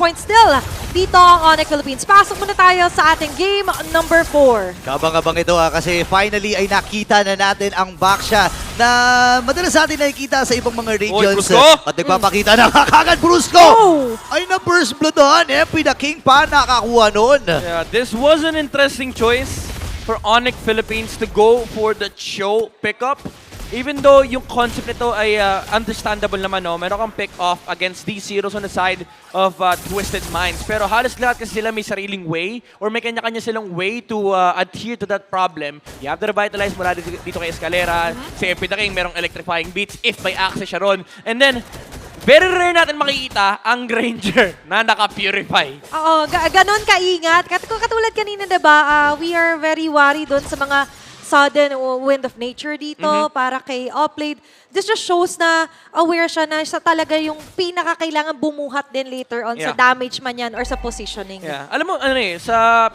point still dito ang Onyx Philippines. Pasok muna tayo sa ating game number 4. Kabang-abang ito kasi finally ay nakita na natin ang Baksha na madalas natin nakikita sa ibang mga regions. Brusco! At nagpapakita na kagad Brusco! Oh! Ay na-burst bloodan. MP the King pa nakakuha nun. Yeah, this was an interesting choice for Onyx Philippines to go for the show pickup. Even though yung concept nito ay understandable naman, no? Meron kang pick-off against these heroes on the side of Twisted Minds. Pero halos lahat kasi sila may sariling way or may kanya-kanya silang way to adhere to that problem. You have to revitalize mula dito kay Escalera. Si MP the King merong electrifying beats if by access siya ron. And then, very rare natin makikita ang Granger na naka-purify. Oo, ganon kaingat. Katulad kanina, diba, we are very worried doon sa mga sudden wind of nature dito para kay Oplade. This just shows na aware siya na siya talaga yung pinakakailangan bumuhat din later on sa damage man yan or sa positioning. Yeah. Alam mo, sa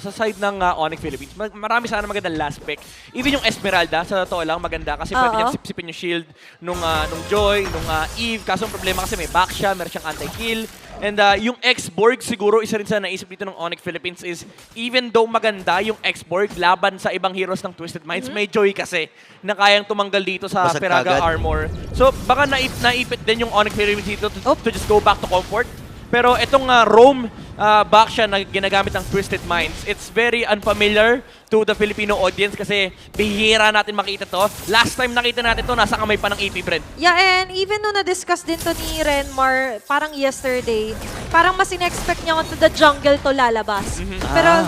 side ng Onyx Philippines, marami sana magandang last pick. Even yung Esmeralda, sa totoo lang, maganda kasi pwede niyang sipsipin yung shield nung Joy, nung Eve. Kaso ang problema kasi may back siya, meron siyang anti-kill. And yung X-Borg siguro, isa rin sa naisip dito ng Onyx Philippines is even though maganda yung X-Borg laban sa ibang heroes ng Twisted Minds, may Joy kasi na kayang tumanggal dito sa Basag Peraga agad. Armor. So baka naipit din yung Onyx Philippines dito to just go back to comfort. Pero itong Roam back siya na ginagamit ng Twisted Minds, it's very unfamiliar to the Filipino audience kasi bihira natin makita to. Last time nakita natin to, nasa kamay pa ng AP Brent. Yeah, and even nung na-discuss din to ni Renmar, parang yesterday, parang mas in-expect niya to the jungle to lalabas. Pero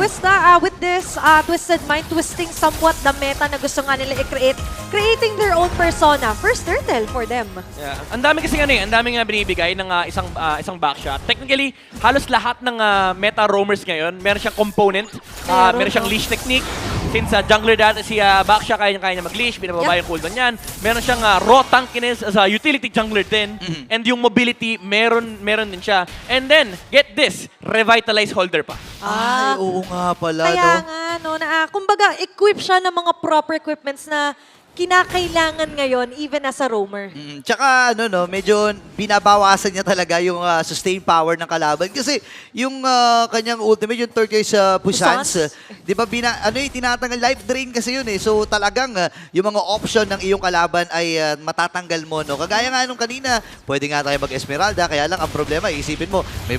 with this Twisted Mind, twisting somewhat the meta na gusto nga nila i-create, creating their own persona. First turtle for them. Yeah. Ang dami kasi ang dami nga binibigay ng isang backshot. Technically, halos lahat ng meta roamers ngayon, meron siyang component, meron siyang leash technique. Since jungler dati si Baksha, kaya niya mag-leash, binababa yung cooldown niyan. Meron siyang raw tankiness as a utility jungler din. And yung mobility, meron din siya. And then, get this, revitalize holder pa. Ay, oo nga pala, Kaya no? nga, no, kumbaga, equip siya ng mga proper equipments na kinakailangan ngayon even as a roamer. Tsaka medyo binabawasan niya talaga yung sustain power ng kalaban kasi yung kanyang ultimate, yung turquoise puissance, di ba tinatanggal life drain kasi yun eh. So talagang yung mga option ng iyong kalaban ay matatanggal mo, no. Kagaya nga nung kanina, pwede nga tayo mag-Esmeralda, kaya lang ang problema, isipin mo, may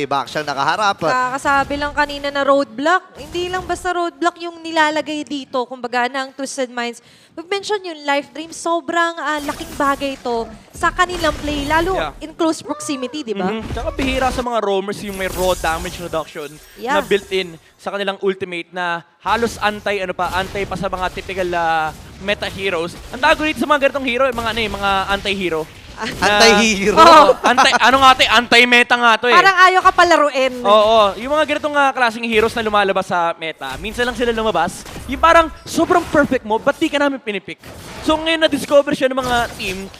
back siyang nakaharap. Kakasabi lang kanina na roadblock. Hindi lang basta roadblock yung nilalagay dito, kumbaga ng Twisted Minds. We've mentioned yung life dream, sobrang laking bagay ito sa kanilang play, lalo in close proximity, di ba? Tsaka bihira sa mga roamers yung may raw damage reduction na built-in sa kanilang ultimate na halos antay pa sa mga typical meta heroes. Ang tago dito sa mga ganitong hero, mga anti-hero. Anti-hero. Anti-meta nga to eh. Parang ayaw ka palaruin. Oo, yung mga ganitong klaseng heroes na lumalabas sa meta, minsan lang sila lumabas, yung parang sobrang perfect mo, ba't di ka namin pinipick? So ngayon na-discover siya ng mga team,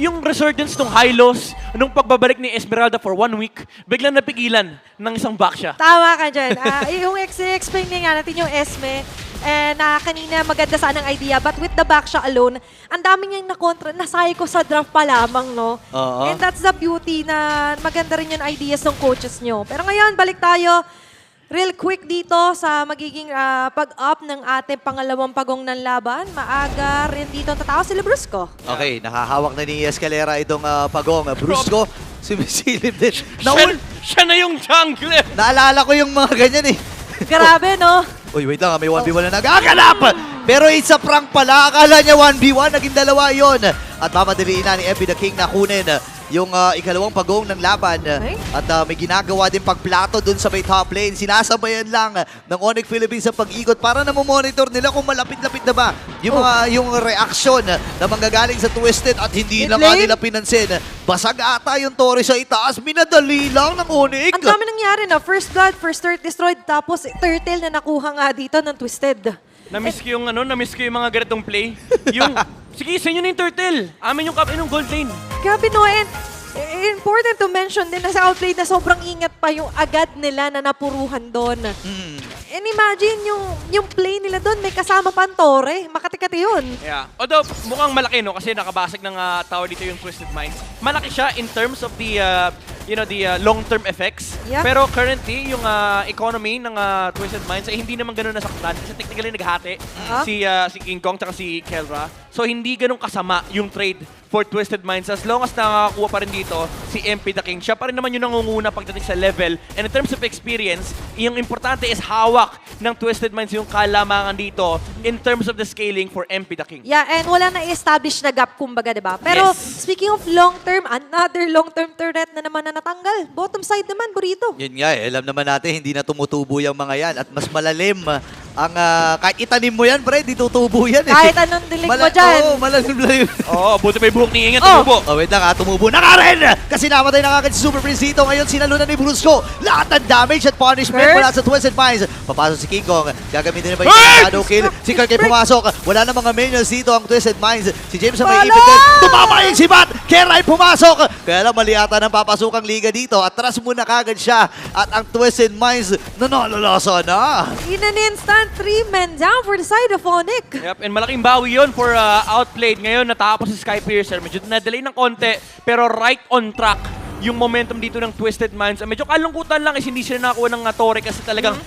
yung resurgence ng Hylos, nung pagbabalik ni Esmeralda for 1 week, biglang napigilan ng isang back siya. Tama ka dyan. Yung explain nga natin yung Esme, na kanina maganda sana ang idea, but with the back siya alone, ang dami niyang nakontra, nasay ko sa draft pa lamang, no? And that's the beauty na maganda rin yung ideas ng coaches nyo. Pero ngayon, balik tayo real quick dito sa magiging pag-up ng ating pangalawang pagong ng laban. Maaga rin dito ang tatao sila Brusco. Okay, nakahawak na ni Escalera itong pagong. Brusco, sumisilip din. Siya na yung jungler! Naalala ko yung mga ganyan eh. Grabe, no? Uy, wait lang, may 1v1 na nagaganap! Pero it's a prank pala. Akala niya 1v1, naging dalawa yon. At mamadaliin na ni MP the King na kunin yung ikalawang pagong ng laban. At may ginagawa din pagplato dun sa may top lane. Sinasabayan lang ng Onyx Philippines sa pag-ikot para na monitor nila kung malapit-lapit na ba yung reaksyon na manggagaling sa Twisted at hindi na nga nila pinansin. Basag ata yung Torre sa itaas. Minadali lang ng Onyx. Ang dami nangyari na. First blood, first turret destroyed, tapos turtle na nakuha nga dito ng Twisted. Na-miss ko yung mga ganitong play. Yung, sige, sa inyo na yung turtle. Amin yung gold lane. Grabe, no? And important to mention din na sa outplay na sobrang ingat pa yung agad nila na napuruhan doon. And imagine yung play nila doon, may kasama pa ang Torre. Makati-kati yun. Yeah. Although, mukhang malaki, no? Kasi nakabasag ng tower dito yung Twisted Minds. Malaki siya in terms of the, long-term effects. Yeah. Pero currently, yung economy ng Twisted Minds ay hindi naman ganun nasaktan. Kasi technically naghati si King Kong tsaka si Kelra. So, hindi ganun kasama yung trade for Twisted Minds. As long as nakakakuha pa rin dito si MP the King, siya pa rin naman yung nangunguna pagdating sa level. And in terms of experience, yung importante is hawak ng Twisted Minds yung kalamangan dito in terms of the scaling for MP the King. Yeah, and wala na i-establish na gap, kumbaga, di ba? Pero Yes. speaking of long-term, another long-term turret na naman na natanggal. Bottom side naman, Burrito. Yun nga alam naman natin, hindi na tumutubo yung mga yan at mas malalim ang kahit itanim mo yan, pre, di tutubo yan eh. Kahit anong dilig mo dyan. Oo, malalim lang yun. Oo, buti may buhok ni Ingat, Oh. tumubo. Oh, wait lang tumubo na nga rin! Kasi namatay na kagad si Super Prince dito. Ngayon sinalunan ni Brusco. Lahat ng damage at punishment Kurt? mula sa Twisted Minds. Papasok si King Kong. Gagamitin na ba yung Kurt! shadow kill? Si Kirk ay pumasok. Wala na mga minions dito ang Twisted Minds. Si James ang may Wala! ipit din. Tumama yung si Bat! Kera ay pumasok! Kaya lang mali ata ng papasukang liga dito. Atras muna kagad siya. At ang Twisted Minds nanololoso na. In an instant, 3 men down for the side of Onyx. Yep, and malaking bawi yun for outplayed. Ngayon, natapos si Skypiercer. Medyo na-delay ng konti, pero right on track yung momentum dito ng Twisted Minds. Medyo kalungkutan lang is hindi sila nakakuha ng Torre kasi talagang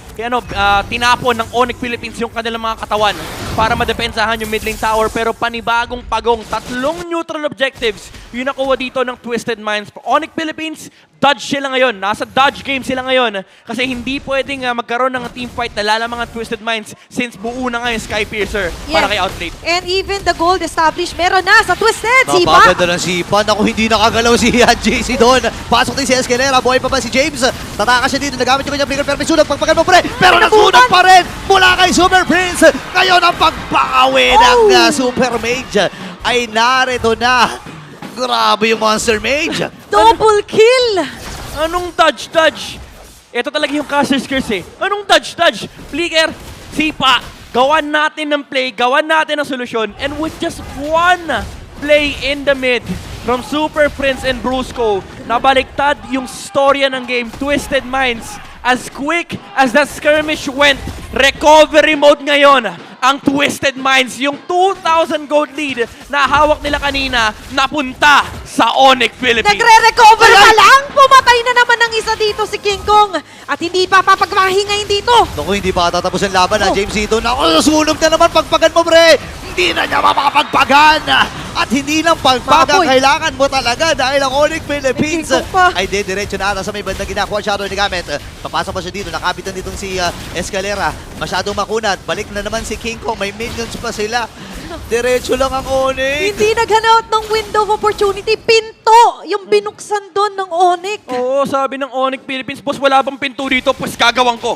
tinapon ng Onyx Philippines yung kanilang mga katawan para madepensahan yung mid lane tower. Pero panibagong pagong, 3 neutral objectives yung nakuha dito ng Twisted Minds. For Onyx Philippines, dodge sila ngayon. Nasa dodge game sila ngayon kasi hindi pwedeng magkaroon ng team fight na lalamang ang Twisted Minds since buo na ngayon Skypiercer para kay Outplayed. And even the gold established, meron na sa Twisted. Sipa. Napaganda ng Sipa. Naku, hindi nakagalaw si JC doon. Pasok din si Escalera. Buhay pa ba si James? Tataka siya dito. Nagamit yung kanyang bigger pero may sunog. Pagpagan mo, pre. Pero nasunog pa rin mula kay Super Prince. Ngayon ang pagpakawi ng Super Mage ay narito na. Grabe yung Monster Mage. Double kill. Anong dodge? Ito talaga yung Caster's Curse eh. Anong dodge? Flicker, Sipa, gawan natin ng play, gawan natin ng solusyon, and with just one play in the mid from Super Prince and Brusco, nabaliktad yung storya ng game. Twisted Minds, as quick as that skirmish went, recovery mode ngayon ang Twisted Minds. Yung 2,000 gold lead na hawak nila kanina, napunta sa Onyx Philippines. Nagre-recover pa lang. Pumatay na naman ng isa dito si King Kong. At hindi pa papagmahingayin dito. Naku, hindi pa tatapos ang laban na James Ito. Naku, nasunog na naman pagpagan mo, pre. Hindi na niya mapapagpagan. At hindi lang pagpagan, Baboy. kailangan mo talaga dahil ang Onyx Philippines May King Kong pa. ay diretso na ata sa may bandang ginakuha. Shadow ni gamit. Papasok pa siya dito. Nakabitan ditong si Escalera. Masyadong makunat. Balik na naman si King Kong. May minions pa sila. Diretso lang ang Onyx. Hindi naghanap ng window of opportunity. Pinto yung binuksan doon ng Onyx. Oo, sabi ng Onyx Philippines, boss, wala bang pinto dito? Pues gagawin ko.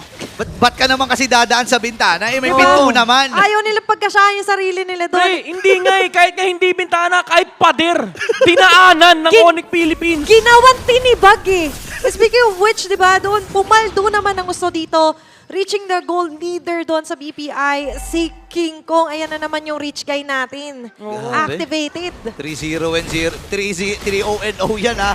Ba't ka naman kasi dadaan sa bintana? Eh, may Oo. pinto naman. Ayaw nila pagkasyahan yung sarili nila doon. Pre, hindi nga eh. Kahit nga hindi bintana, kahit pader. Dinaanan ng Onyx Philippines. Ginawang tinibag eh. Speaking of which, di ba, doon, pumaldo naman ang gusto dito. Reaching the gold leader doon sa BPI, si King Kong. Ayan na naman yung reach guy natin. Grabe. Activated. 3-0 and 0. 3-0 and 0 yan ha.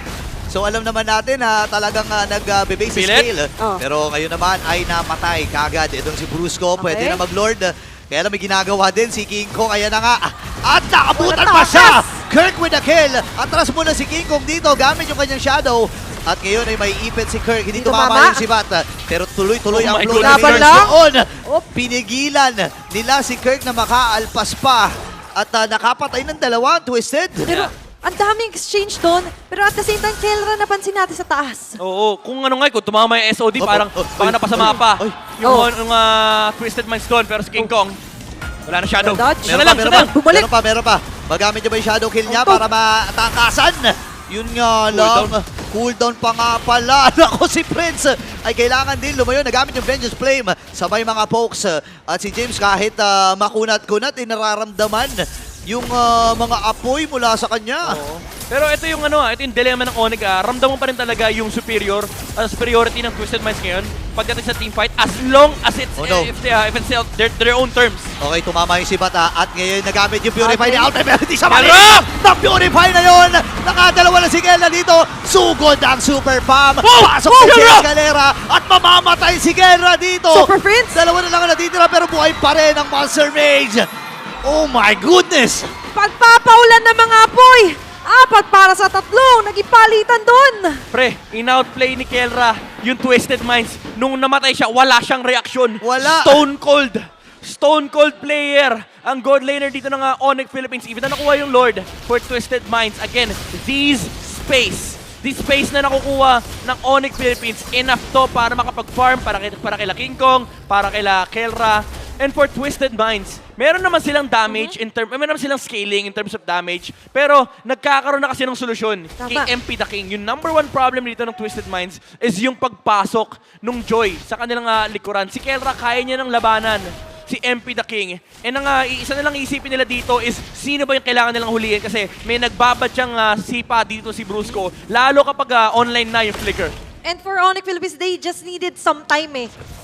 So alam naman natin na talagang nag-base Pilit? scale. Oh. Pero ngayon naman ay namatay kagad. Itong si Brusco, pwede Okay. na mag-lord. Kaya lang may ginagawa din si King Kong. Ayan na nga. At nakabutan Wala pa takas! siya! Kirk with a kill. Atras muna si King Kong dito gamit yung kanyang shadow. At ngayon ay may ipit si Kirk. Hindi tumama tumama. yung si Bat. Pero tuloy-tuloy Oh ang my blow goodness. ni Kirk Laban lang. doon. Op. Pinigilan nila si Kirk na makaalpas pa. At nakapatay ng dalawa, Twisted. Pero ang daming exchange doon. Pero at the same time, Kelra napansin natin sa taas. Oo, kung ano nga, kung tumama yung SOD, parang baka napasama pa. Yung Twisted Minds doon, pero si King Kong, wala na shadow. Dodge. Siya na lang, siya na lang. Bumalik. Meron pa. Magamit niya ba yung shadow kill niya Ito. para matakasan? Yun nga lang. Cooldown pa nga pala. Ako si Prince ay kailangan din lumayo. Nagamit yung Vengeance Flame sabay mga pokes. At si James kahit makunat-kunat, nararamdaman yung mga apoy mula sa kanya. Oo. Pero ito yung ito yung dilemma ng Onyx. Ramdam mo pa rin talaga yung superiority ng Twisted Minds ngayon pagdating sa team fight as long as it's Oh, no. if it's their own terms. Okay, tumama yung si Bata at ngayon nagamit yung Purify ni Alpha pero hindi siya mali. Pero! Na-Purify na yun! Nakadalawa na si Gela dito. Sugod ang Super Pam. Oh! Pasok Oh! na si Gela! Escalera at mamamatay si Gela dito. Super Prince! Dalawa na lang ang natitira pero buhay pa rin ang Monster Mage. Oh my goodness! Pagpapaulan ng mga apoy! 4 para sa 3! Nagipalitan doon! Pre, in-outplay ni Kelra yung Twisted Minds. Nung namatay siya, wala siyang reaksyon. Wala. Stone Cold player. Ang gold laner dito ng Onyx Philippines. Even na nakuha yung Lord for Twisted Minds. Again, this space na nakukuha ng Onyx Philippines, enough to para makapag-farm para kila King Kong, para kila Kelra. And for Twisted Minds, meron naman silang damage meron naman silang scaling in terms of damage, pero nagkakaroon na kasi ng solusyon kay MP the King. Yung number 1 problem dito ng Twisted Minds is yung pagpasok nung Joy sa kanilang likuran. Si Kelra kaya niya ng labanan si MP the King. And ang isa na lang isipin nila dito is sino ba yung kailangan nilang huliin kasi may nagbabadyang sipa dito si Brusco, lalo kapag online na yung Flicker. And for Onyx Philippines, they just needed some time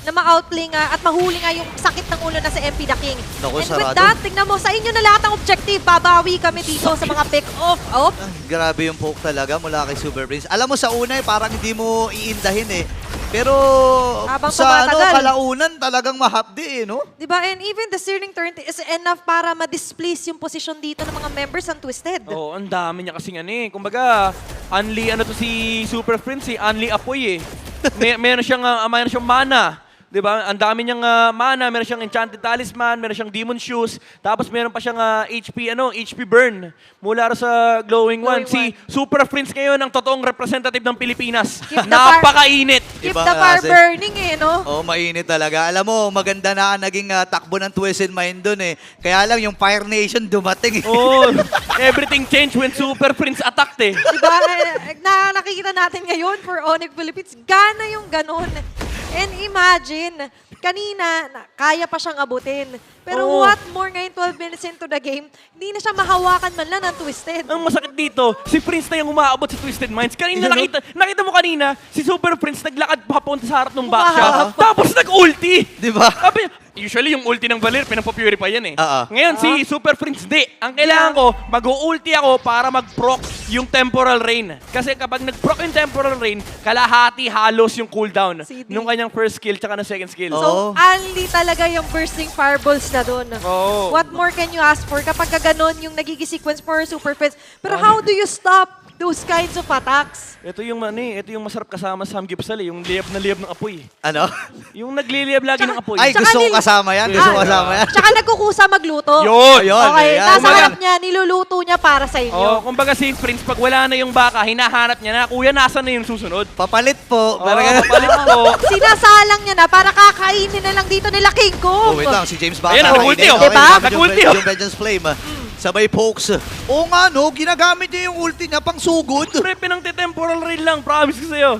na ma-outplay nga at mahuli nga yung sakit ng ulo na sa MP the King. Naku, And with sarado. that, tingnan mo, sa inyo na lahat ang objective. Babawi kami dito sa mga pick-off. Grabe yung poke talaga mula kay Super Prince. Alam mo sa una parang hindi mo iindahin Pero Habang sa tumatagal. kalaunan talagang mahapdi no? Diba? And even the Searing Turn is enough para ma-displace yung position dito ng mga members ng Twisted. Oo, ang dami niya kasing Kumbaga, Unli to si Super Prince Unli apoy meron siyang mana. 'Di ba? Ang dami niyang mana, meron siyang Enchanted Talisman, meron siyang Demon Shoes, tapos meron pa siyang HP burn mula sa Glowing One. Si Super Prince ngayon ang totoong representative ng Pilipinas. Keep the Napakainit. Keep Ibang the fire klase. burning no? Oh, mainit talaga. Alam mo, maganda na ang naging takbo ng Twisted Mind dun Kaya lang yung Fire Nation dumating Oh, everything changed when Super Prince attacked Diba? Nakikita natin ngayon for Onyx Philippines, gana yung ganon. And imagine, kanina, kaya pa siyang abutin. Pero Oo. what more ngayon, 12 minutes into the game, hindi na siya mahawakan man lang ng Twisted. Ang masakit dito, si Prince na yung umaabot sa Twisted Minds. Kanina nakita mo kanina, si Super Prince naglakad papunta sa harap ng backsha. Umahapa. Tapos nag-ulti. Di ba? Sabi, usually yung ulti ng Valir, pinapapurify yan Oo. Ngayon, si Super Prince, di. Ang kailangan ko, mag-ulti ako para mag-proc yung Temporal Rain. Kasi kapag nag-proc yung Temporal Rain, kalahati halos yung cooldown CD. nung kanyang first skill tsaka ng second skill. Oo. So, only talaga yung bursting fireballs na doon. Oo. What more can you ask for kapag ganon yung nagiging sequence for Super Prince? Pero how do you stop those kinds of attacks? Ito yung ito yung masarap kasama sa Samgyeopsal yung liyab na liyab ng apoy. Ano? Yung nagliliyab lagi ng apoy. Ay, Tsaka gusto ko kasama yan. Gusto ko kasama yan. Tsaka nagkukusa magluto. Yun! Ayun, Okay, ayan. nasa Kumbaga- harap niya, niluluto niya para sa Oh, inyo. kumbaga si Prince, pag wala na yung baka, hinahanap niya na, kuya, nasa na yung susunod? Papalit po. Oh, Parang ganun. papalit po. Sinasalang niya na para kakainin na lang dito nila King Oh, Kong. wait lang. Si James Baka. Ayan, nag-ulti, kainin. oh. Okay, Diba? gamit Nag-ulti, yung, oh. yung Vengeance Flame. Sabay pokes. Oo nga, no? Ginagamit niya yung ulti niya pang sugod. Pre, pinang-temporal rain lang, promise ko sa'yo.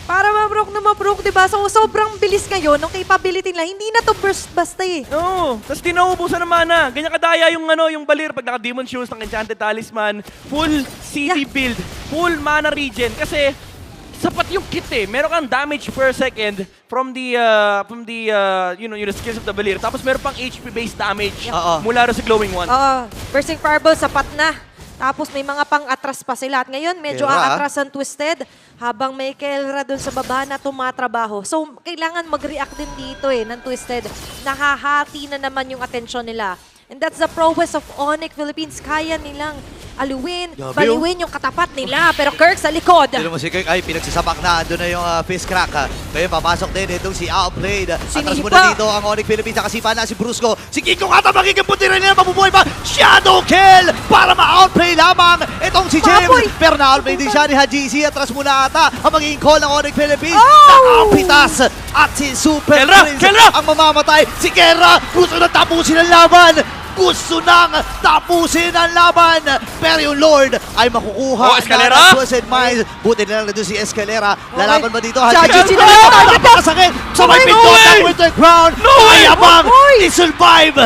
Para ma-broke, diba? So, sobrang bilis ngayon ng capability nila. Hindi na to burst basta Oo, tapos tinaubusan ng mana. Ganyan kadaya yung yung Balir pag naka-Demon Shoes ng Enchanted Talisman, full CD build, full mana regen. Kasi sapat yung kit Meron kang damage per second from the skills of the Balir. Tapos meron pang HP based damage Oo. mula rin sa Glowing One. Bursting Fireball, sapat na. Tapos may mga pang-atras pa sila. At ngayon, medyo Kelra, aatras ang Twisted habang may Kelra dun sa baba na tumatrabaho. So, kailangan mag-react din dito ng Twisted. Nakahati na naman yung atensyon nila. And that's the prowess of Onyx Philippines. Kaya nilang aluin, Grabe, baliwin yung katapat nila. Pero Kirk sa likod. Tino mo si Kirk, ay pinagsasapak na. Doon na yung fist crack. Ngayon papasok din itong si Outplayed. Atras mo na dito ang Onyx Philippines. Nakasipa na si Brusco. Si Kiko Kata magiging puti rin nila. Mabubuhay pa. Shadow kill para ma-outplay lamang itong si James. Baboy! Pero na-outplay din siya ni Hajisi. Atras muna ata ang magiging call ng Onyx Philippines. Oh! Nakapitas. At si Super Kelra! Prince Kelra! ang mamamatay. Si Kelra gusto na tapusin ang laban. Gusto nang tapusin ang laban. Pero yung Lord ay makukuha Oh, Escalera! ng Twisted Minds. Buti na lang na doon si Escalera. Lalaban ba dito? Siya, Hajiji Gigi na lang! napakasakit. Sabay No pinto way! ng Winter Crown. No way! Kaya bang Oy! i-survive?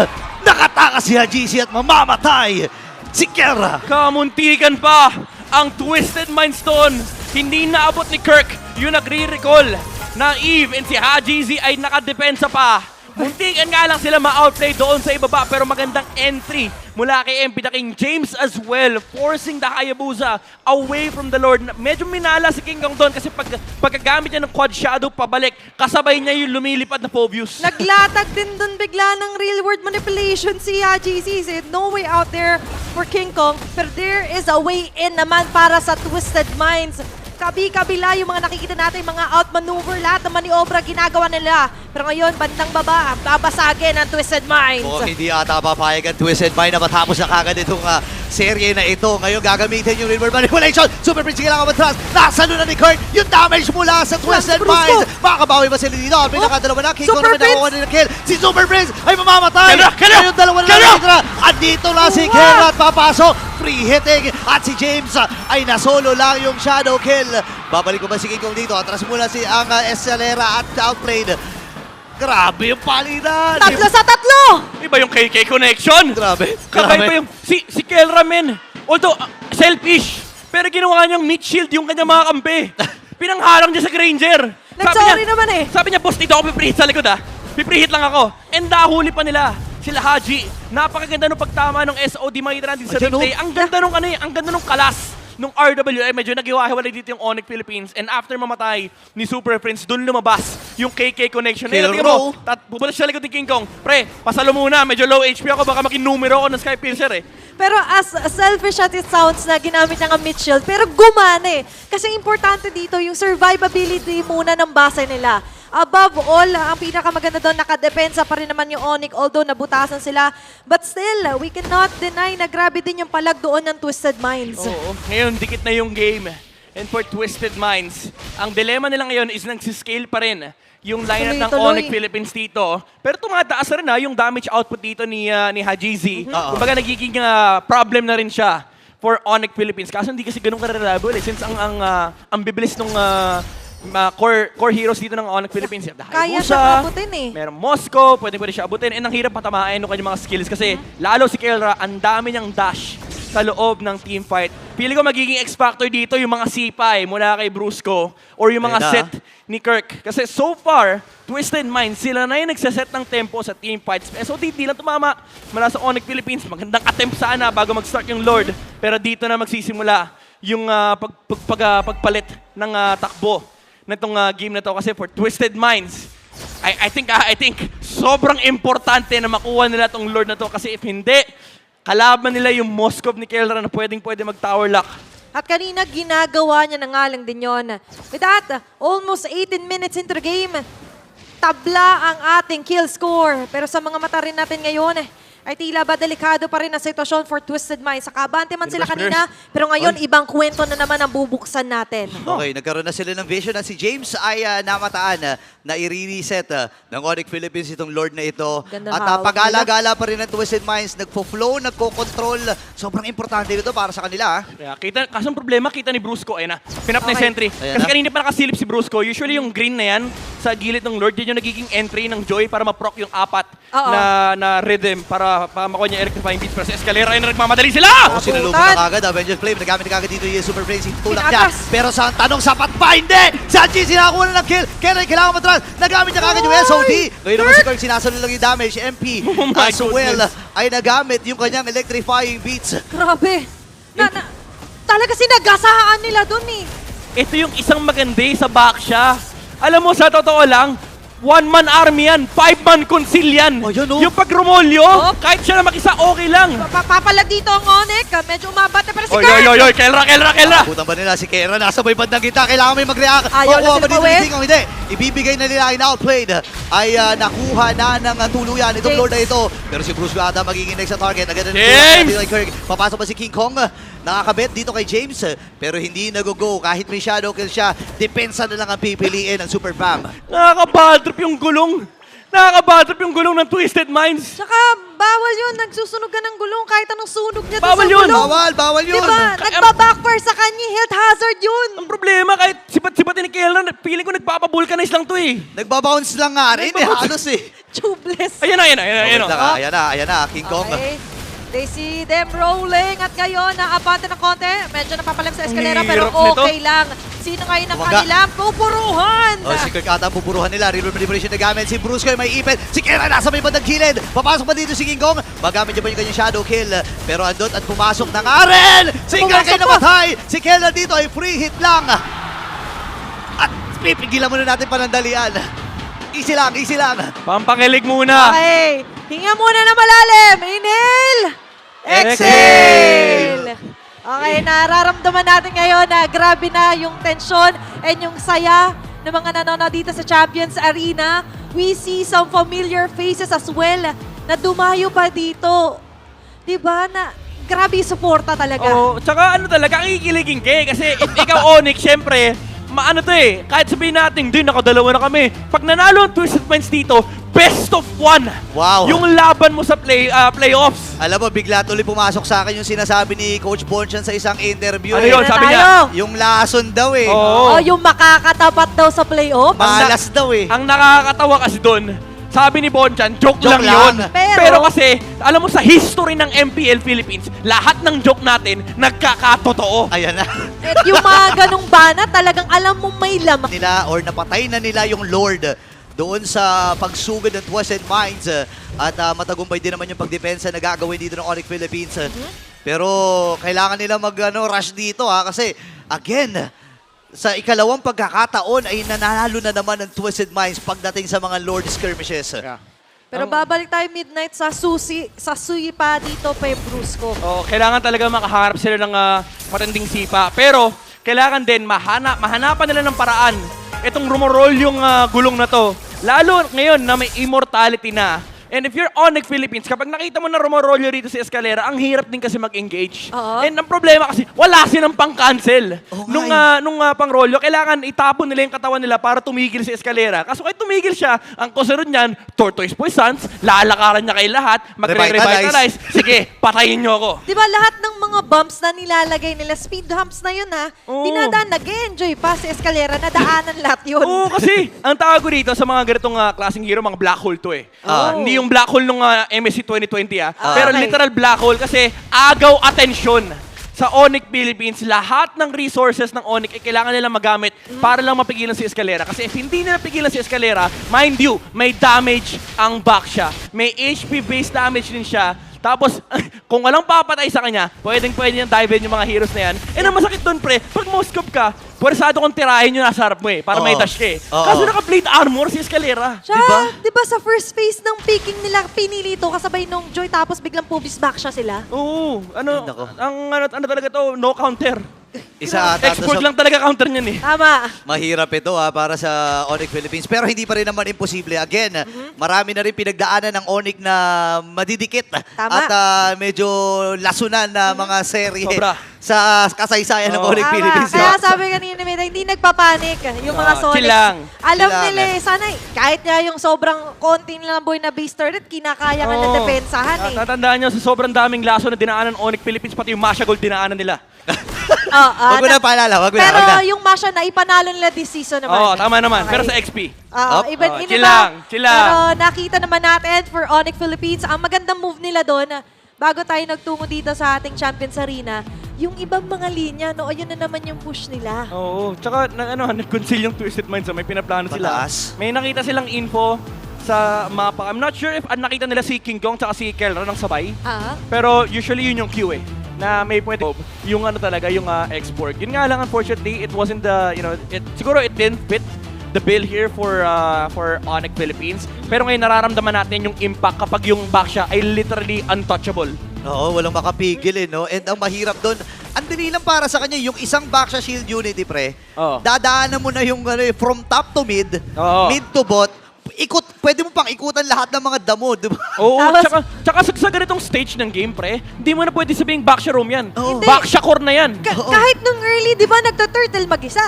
Nakatakas si Hajiji at mamamatay si Kelra. Kamuntikan pa ang Twisted Mind Stone. Hindi naabot ni Kirk yung nagre-recall na Eve and si Hajizi ay nakadepensa pa. Muntikan nga lang sila ma-outplay doon sa ibaba pero magandang entry mula kay MP the King. James as well, forcing the Hayabusa away from the Lord. Medyo minala si King Kong doon kasi pagkagamit niya ng Quad Shadow pabalik, kasabay niya yung lumilipad na Phobius. Naglatag din dun bigla ng real world manipulation si GC. Said no way out there for King Kong, pero there is a way in naman para sa Twisted Minds. Kabi-kabila yung mga nakikita natin, mga outmaneuver, lahat ng maniobra ginagawa nila. Pero ngayon, bandang baba, babasagin ang Twisted Minds. Mukhang hindi ata papayag ang Twisted Mind na matapos na kagad itong serye na ito. Ngayon gagamitin yung Real World Manipulation. Super Prince kailangan matras. Nasalo na ni Kurt yung damage mula sa Twisted Mind. Makakabawi ba sila dito? Pinakadalawa na. King Kong naman nakuha ng kill. Si Super Prince ay mamamatay. Ngayon dalawa na nakikita. At dito na si Kelra at papasok. Free hitting. At si James ay nasolo lang yung shadow kill. Babalik ko ba si King Kong dito? Atras muna si ang Escalera at outplayed. Grabe yung palitan! Tatlo sa tatlo! Iba yung KK connection. Grabe. Kakaiba yung si Kelra, men. Although, selfish. Pero ginawa niyang meat shield yung kanyang mga kampi. Pinangharang niya sa Granger. Nag-sorry naman eh. Sabi niya, boss, dito ako piprihit sa likod Piprihit lang ako. And nahuli pa nila. Sila Haji. Napakaganda nung pagtama ng SOD. Makita natin sa replay. Ang ganda nung ang ganda nung kalas nung RWA. Medyo naghiwa-hiwalay dito yung Onyx Philippines. And after mamatay ni Super Prince, dun lumabas yung KK connection. Kill Tingnan mo, pupunta siya sa likod ni King Kong. Pre, pasalo muna. Medyo low HP ako. Baka makinumero ako ng Sky Piercer Pero as selfish as it sounds na ginamit niya ang Mitchell, pero gumana eh. Kasi importante dito yung survivability muna ng base nila. Above all, ang pinakamaganda doon, nakadepensa pa rin naman yung Onyx, although nabutasan sila. But still, we cannot deny na grabe din yung palag doon ng Twisted Minds. Oo. Ngayon, dikit na yung game. And for Twisted Minds, ang dilemma nila ngayon is nagsiscale pa rin yung lineup ng Tuloy-tuloy. Onyx Philippines dito. Pero tumataas na rin yung damage output dito ni Hajizi. Kumbaga nagiging problem na rin siya for Onyx Philippines. Kaso hindi kasi ganun ka-reliable since ang bibilis nung core heroes dito ng Onyx Philippines. Kaya siya abutin eh. Merong Moscow, pwede siya abutin. And ang hirap patamaan ng kanyang mga skills kasi lalo si Kelra, ang dami niyang dash sa loob ng team fight. Pili ko magiging X-Factor dito yung mga sipay mula kay Brusco or yung mga set ni Kirk. Kasi so far, Twisted Minds, sila na yung nagsaset ng tempo sa team fights. So di lang tumama mula sa Onyx Philippines. Magandang attempt sana bago mag-start yung Lord. Pero dito na magsisimula yung pagpalit ng takbo na itong game na to. Kasi for Twisted Minds, I think sobrang importante na makuha nila itong Lord na to. Kasi if hindi, kalaban nila yung Moscow ni Kelra na pwede mag-tower lock. At kanina, ginagawa niya na nga lang din yun. With that, almost 18 minutes into the game, tabla ang ating kill score. Pero sa mga mata rin natin ngayon, ay tila ba delikado pa rin ang sitwasyon for Twisted Minds. Sakabante man sila kanina, pero ngayon ibang kwento na naman ang bubuksan natin. Okay, nagkaroon na sila ng vision na si James ay namataan na i-reset ng Onyx Philippines itong Lord na ito. Ganda At hawak pag-alagala pa rin ng Twisted Minds, nagpo-flow, nagko-control. Sobrang importante ito para sa kanila. Kaya kaso ang problema, kita ni Brusco, pinap na yung sentry. Ayan Kasi na. kanina pa nakasilip si Brusco. Usually yung green na yan, sa gilid ng Lord, yun yung nagiging entry ng Joy para ma-proc yung apat na rhythm para makuha niya electrifying beats. Pero sa Escalera ay nagmamadali sila! Sinulubog na kagad, Avengers Flame. Nagamit na kagad dito yung Super Prince. Tulak niya. Pero sa tanong, sapat pa? Hindi! Sanji, sinakuha na ng kill. Kailangan matras. Nagamit niya kagad yung SOD. Ngayon naman si Kirk, sinasalo lang yung damage. MP as well ay nagamit yung kanyang electrifying beats. Grabe. Talaga sinagasahaan nila dun eh. Ito yung isang maganda sa back Alam mo, sa totoo lang, one-man army yan, 5-man conceal yan. Oh, yun, oh. Yung pag Romolyo, kahit siya na makisa, okay lang. Papalag dito ang Onyx. Medyo umabate para si Oy, Kirk. oy, Kelra! Putan ba nila si Kera? Nasa may bandang kita. Kailangan may mag-react. Ayaw na Makuha sila ba dito pawis? ni King? Hindi. Ibibigay na nila in outplayed. Ay nakuha na ng tuluyan itong James. Lord na ito. Pero si Bruce Guada magiging next sa target. Agad na James! dito kay Kirk. Papasok pa si King Kong. Nakakabit dito kay James. Pero hindi nag-go. Kahit may shadow kill siya, depensa na lang ang pipiliin ng Super Fam. Nakaka-badtrip yung gulong. Nakaka-badtrip yung gulong ng Twisted Minds. Tsaka bawal yun. Nagsusunog ka ng gulong kahit anong sunog niya Bawal doon sa yun. gulong. Bawal yun. Diba? Nagpa-backfire sa kanya. Health hazard yun. Ang problema, kahit sipat-sipatin ni Kelra, feeling ko nagpapabulkanize lang to Nagbabounce lang nga rin. Halos eh. Tubeless. Ayan na. Ayan na. King Kong. Okay. They see them rolling at ngayon naabante ng konti. Medyo napapalag sa eskalera Ang pero hirap nito. okay lang. Sino ngayon ang Bumaga. kanilang pupuruhan? Si Kirk ata ang pupuruhan nila. Reroll manipulation na gamit. Si Bruce Koy may ipit. Si Kera nasa may bandang gilid. Papasok pa dito si King Kong. Magamit niya ba yung kanyang shadow kill? Pero andot at pumasok na nga rin. Si Kirk ay Pumasok pa. namatay. Si Kera dito ay free hit lang. At pipigilan muna natin panandalian. Easy lang, easy lang. Pampakilig muna. Okay, hinga muna na malalim. Inhale! Exhale! Okay, nararamdaman natin ngayon na grabe na yung tension and yung saya ng mga nanonood dito sa Champions Arena. We see some familiar faces as well na dumayo pa dito. Diba na grabe yung suporta talaga. Oo, tsaka ano talaga, ang kikiligin kay kasi ikaw Onyx, syempre, maano to eh, kahit sabihin natin, din nakadalawa na kami. Pag nanalo ang Twisted Minds dito, best of 1. Wow. Yung laban mo sa playoffs. Alam mo, bigla tuloy pumasok sa akin yung sinasabi ni Coach Bonchan sa isang interview. Ano eh. yun? Sabi niya? Yung lason daw eh. Oo. Oh, yung makakatapat daw sa playoff. Malas daw eh. Ang nakakatawa kasi doon, sabi ni Bonchan, joke Joke lang lang. yun. Pero kasi, alam mo sa history ng MPL Philippines, lahat ng joke natin nagkakatotoo. Ayan na. At yung mga ganong banat, talagang alam mo may laman. Nila or napatay na nila yung Lord doon sa pagsugod ng Twisted Minds at matagumpay din naman yung pagdepensa na gagawin dito ng Onyx Philippines. Pero kailangan nila rush dito kasi again, sa ikalawang pagkakataon ay nanalo na naman ng Twisted Minds pagdating sa mga Lord skirmishes. Pero babalik tayo midnight sa suyi pa dito kay Brusco. Oh, kailangan talaga makaharap sila ng matinding sipa. Pero, kailangan din mahanapan nila ng paraan. Itong rumorol yung gulong na to. Lalo ngayon na may immortality na. And if you're Onyx Philippines, kapag nakita mo na rumorolyo rito sa eskalera, ang hirap din kasi mag-engage. Oo. And ang problema kasi, wala silang pang-cancel. Oo nga Nung pang-rolyo, kailangan itapon nila yung katawan nila para tumigil sa eskalera. Kaso kahit tumigil siya, ang kusunod niyan, Tortoise Poisons, lalakaran niya kay lahat, magre-revitalize. Sige, patayin niyo ako. Di ba lahat ng mga bumps na nilalagay nila, speed humps na yun Oo. dinadaan, nag-enjoy pa sa eskalera, nadaanan lahat yun. Oo, kasi ang tawag ko dito sa mga ganitong klaseng hero, mga black hole to eh. Oh. Hindi yung black hole nung MSC 2020 pero Okay. literal black hole kasi agaw atensyon. Sa Onyx Philippines, lahat ng resources ng Onyx ay kailangan nila magamit para lang mapigilan si eskalera. Kasi if hindi nila pigilan si eskalera, mind you, may damage ang back siya. May HP-based damage din siya. Tapos, kung walang papatay sa kanya, pwede niyang dive in yung mga heroes na yan. And ang masakit doon, pre, pag mo-scope ka, pwersado kong tirahin yung nasa harap mo eh, para may Oo. dash ka eh. Oo. Kaso naka-plate armor si eskalera. Siya, Diba? di ba sa first phase ng picking nila, pinili to kasabay nung Joy tapos biglang pubis back siya sila? Oo, Ay, nako. ano talaga to, no counter. Isa ata to Export sa lang talaga counter niyan eh. Tama. mahirap ito para sa Onyx Philippines. Pero hindi pa rin naman imposible. Again, marami na rin pinagdaanan ng Onyx na madidikit Tama. at medyo lasunan na mga serye Sobra. sa kasaysayan ng Oo. Onyx Tama. Philippines. Kaya sabi kanina, Meda, hindi nagpapanik yung mga Sonics. chill lang. Alam Chill lang. nila sana kahit nga yung sobrang konti nilang boy na base turret, kinakaya nga na Oo. depensahan eh. Tatandaan nyo, sa sobrang daming laso na dinaanan ng Onyx Philippines, pati yung Masha Gold dinaanan nila. Wag mo na paalala, wag mo na. Pero wag na. yung Masha na ipanalo nila this season naman. Oo, tama naman. Okay. Pero sa XP. Up. Chill lang, chill lang. Pero nakita naman natin for Onyx Philippines, ang magandang move nila doon, bago tayo nagtungo dito sa ating Champions Arena, yung ibang mga linya, no, ayun na naman yung push nila. Oo, tsaka nag-conceal yung Twisted Minds, may pinaplano sila. Mataas. May nakita silang info sa mapa. I'm not sure if nakita nila si King Kong tsaka si Kelra ng sabay. Ah? Pero usually yun yung cue eh. Na may pwede yung talaga, yung export. Yun nga lang, unfortunately, it wasn't the, siguro it didn't fit the bill here for Onyx Philippines. Pero ngayon nararamdaman natin yung impact kapag yung back siya ay literally untouchable. Oo, walang makapigil no. And ang mahirap doon, ang dali lang para sa kanya, yung isang backsha shield unity, pre. Oo. Dadaanan mo na yung from top to mid, Oo. mid to bot, pwede mo pang ikutan lahat ng mga damo, di ba? Oo, Tapos- tsaka sa ganitong stage ng game, pre, hindi mo na pwede sabihing back siya room yan. Oo. Hindi. Back siya core na yan. Kahit nung early, di ba, nagto-turtle mag-isa.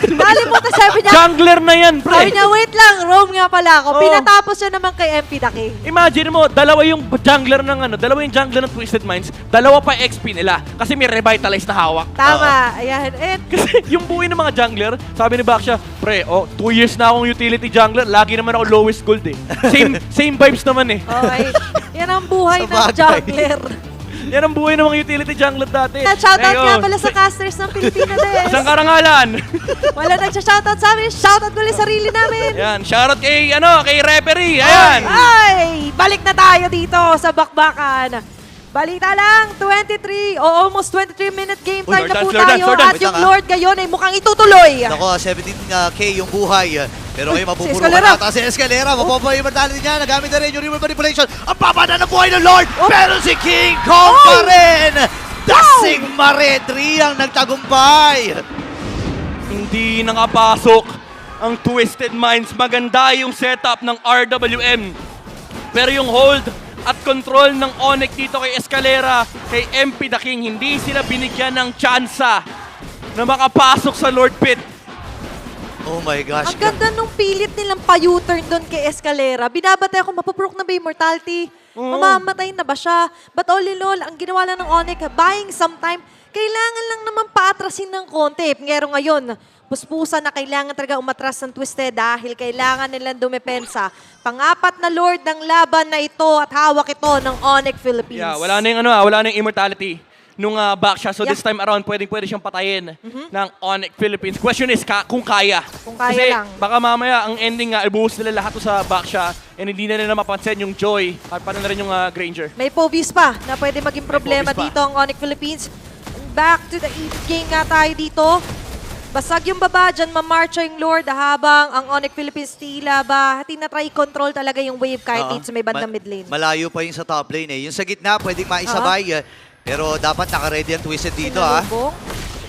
Nalimutan, sabi niya, Jungler na yan, pre. sabi niya, wait lang, roam nga pala ako. Oo. Pinatapos siya naman kay MP the King. Imagine mo, dalawa yung jungler ng Twisted Minds, dalawa pa XP nila kasi may revitalize na hawak. Tama, ayan. And Kasi yung buhay ng mga jungler, sabi ni Baksha, pre, 2 years na akong utility jungler, lagi naman ako lowest gold eh. Same vibes naman eh. okay, yan ang buhay Sa ng bagay. jungler. Yan ang buhay ng mga utility jungler dati. Shoutout nga Ngayon, pala sa casters ng Pilipina Des. Isang karangalan. Wala nagsha-shoutout sa amin. Shoutout ko ulit sarili namin. Yan, shoutout kay, kay referee. Ayan. Ay! Balik na tayo dito sa bakbakan. Balita lang, 23 o almost 23-minute game time Uy, na po Lord Dance, tayo. Lord Dance. At yung Wait lang, Lord ngayon ay mukhang itutuloy. Nako, 17K yung buhay. Pero ngayon mapupuro Escalera. pa nata si Escalera. Mapapa yung mentality niya. Nagamit na rin yung river manipulation. Ang baba na ng buhay ng Lord. Pero si King Kong pa rin. Dasing Maredri ang nagtagumpay. Hindi nakapasok ang Twisted Minds. Maganda yung setup ng RWM. Pero yung hold at control ng Onyx dito kay Escalera, kay MP The King, hindi sila binigyan ng tsansa na makapasok sa Lord Pit. Oh my gosh. Ang ganda nung pilit nilang pa-U-turn doon kay Escalera. Binabatay ako, mapuprok na ba yung mortality? Mamamatay na ba siya? But all in all, ang ginawa lang ng Onyx, buying some time, kailangan lang naman paatrasin ng konti. Pero ngayon, puspusan na kailangan talaga umatras ng Twisted dahil kailangan nilang dumepensa. Pang-apat na Lord ng laban na ito at hawak ito ng Onyx Philippines. Yeah, wala na yung immortality nung back shot. So Yeah. this time around, pwede siyang patayin ng Onyx Philippines. Question is, kung kaya. Kung kaya Kasi lang. baka mamaya, ang ending nga, ibuhos nila lahat to sa back shot and hindi na nila mapansin yung Joy at pati na rin yung Granger. May Povis pa na pwede maging problema Povis pa. dito ang Onyx Philippines. Back to the 8th game nga tayo dito. Basag yung baba, dyan mamarcha yung Lord habang ang Onyx Philippines tila ba tinatry control talaga yung wave kahit Oo. dito sa may bandang mid lane. Malayo pa yung sa top lane eh. Yung sa gitna, pwedeng maisabay. Pero dapat naka-ready ang Twisted dito ah. Sinalubong.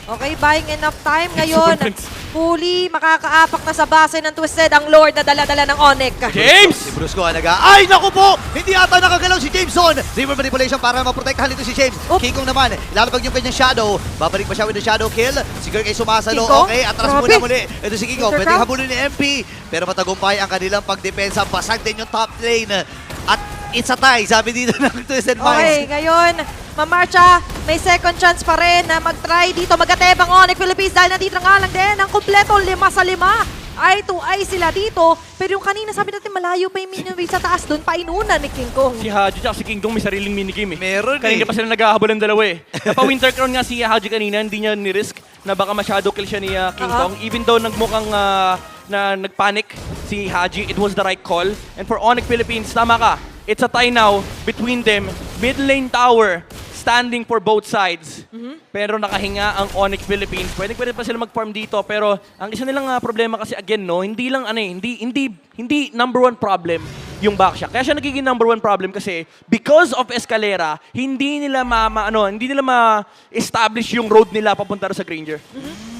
Okay, buying enough time ngayon. Super Prince. Fully makakaapak na sa base ng Twisted ang Lord na dala-dala ng Onyx. James! Si Brusco ay naku po! Hindi ata nakagalaw si Jameson! River manipulation para maprotektahan nito si James. Oop. King Kong naman, lalabag yung kanyang shadow. Babalik pa siya with the shadow kill. Si Kirk ay sumasalo. King Kong? Okay, atras Grabe. muna muli. Ito si King Kong. Mr. Pwedeng Crown? habulin ni MP. Pero matagumpay ang kanilang pagdepensa. Basag din yung top lane. At it's a tie, sabi dito ng Twisted Okay, Minds. ngayon, mamarcha, may second chance pa rin na mag-try dito, magatebang Onyx Philippines dahil nandito na nga lang din ang kumpleto 5-5. Eye to eye sila dito. Pero yung kanina sabi natin malayo pa yung minion wave sa taas doon, painuna ni King Kong. Si Haji at si King Kong may sariling minigame eh. Meron Kanina eh. pa sila naghahabol ng dalawa eh. Napa-Winter Crown nga si Haji kanina, hindi niya ni-risk na baka masyado kill siya ni King Kong. Even though nagmukhang na nagpanic si Haji, it was the right call. And for Onyx Philippines, tama ka. It's a tie now between them. Mid lane tower, standing for both sides. Pero nakahinga ang Onyx Philippines. Pwede pa sila mag-farm dito. Pero ang isa nilang problema kasi again, no, hindi lang hindi number one problem yung backshot. Kaya siya nagiging number one problem kasi because of Escalera, hindi nila ma-establish yung road nila papunta sa Granger.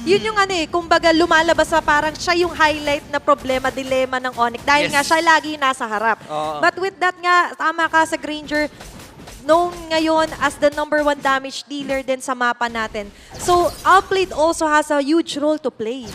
Yun yung kumbaga lumalabas sa parang siya yung highlight na problema, dilema ng Onyx. Dahil Yes. nga siya lagi nasa harap. Oo. But with that nga, tama ka sa Granger, known ngayon as the number 1 damage dealer din sa mapa natin. So, Outplayed also has a huge role to play.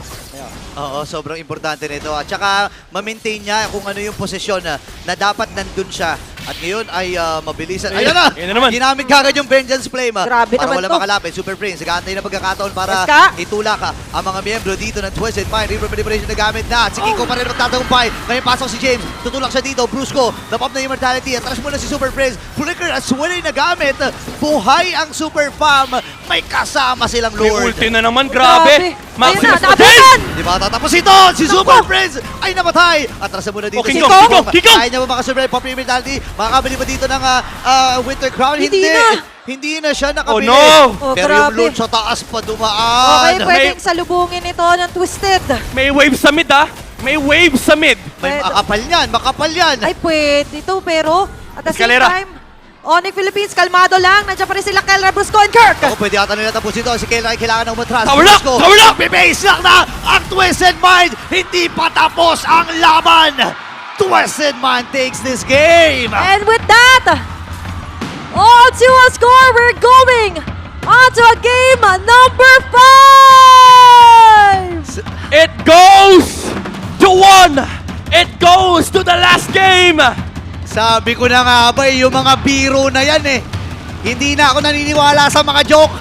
Oo, sobrang importante nito. At saka, ma-maintain niya kung ano yung posisyon na dapat nandun siya. At ngayon ay mabilisan. Ayun na! Ayun na naman. Ginamit kagad yung Vengeance Flame. Grabe para naman wala to. makalapit. Super Prince, nag-aantay na pagkakataon para Eska! itulak ang mga miyembro dito ng Twisted Mind. River manipulation na gamit na. At si Kiko pa rin magtatagumpay. Ngayon pasok si James. Tutulak siya dito. Brusco, napop na yung mortality. Atras muna si Super Prince. Flicker as well ay nagamit. Buhay ang Super Fam. May kasama silang May Lord. ulti na naman, grabe! Ayun Maximus na, James! nabutan! Di ba tatapos ito? Si Super Prince ay namatay. Atras na muna dito Oh, si King Kong, King Kong, King Kong! Kaya niya ba makasurvive? Pop yung mentality. Makakabili ba dito ng Winter Crown? Hindi na. Hindi na siya nakabili. Oh, no! Oh, Pero yung grabe. Lord sa taas pa dumaan. Okay, pwedeng salubungin ito ng Twisted. May wave sa mid May wave sa mid! May Pwede. makapal yan, makapal yan. Ay, pwede ito, pero at the same Escalera. time, Onyx Philippines, kalmado lang. Nandiyan pa rin sila Kelra, Brusco, and Kirk. Ako, pwede ata nila tapos ito. Si Kayla ay kailangan ng umatras. Tower lock! Brusco, Tower lock! Bibase lang na ang Twisted Mind. Hindi pa tapos ang laban. Twisted Mind takes this game. And with that, on to a score, we're going on to a game number 5. It goes to 1! It goes to the last game! Sabi ko na nga ba, yung mga biro na yan eh. Hindi na ako naniniwala sa mga joke.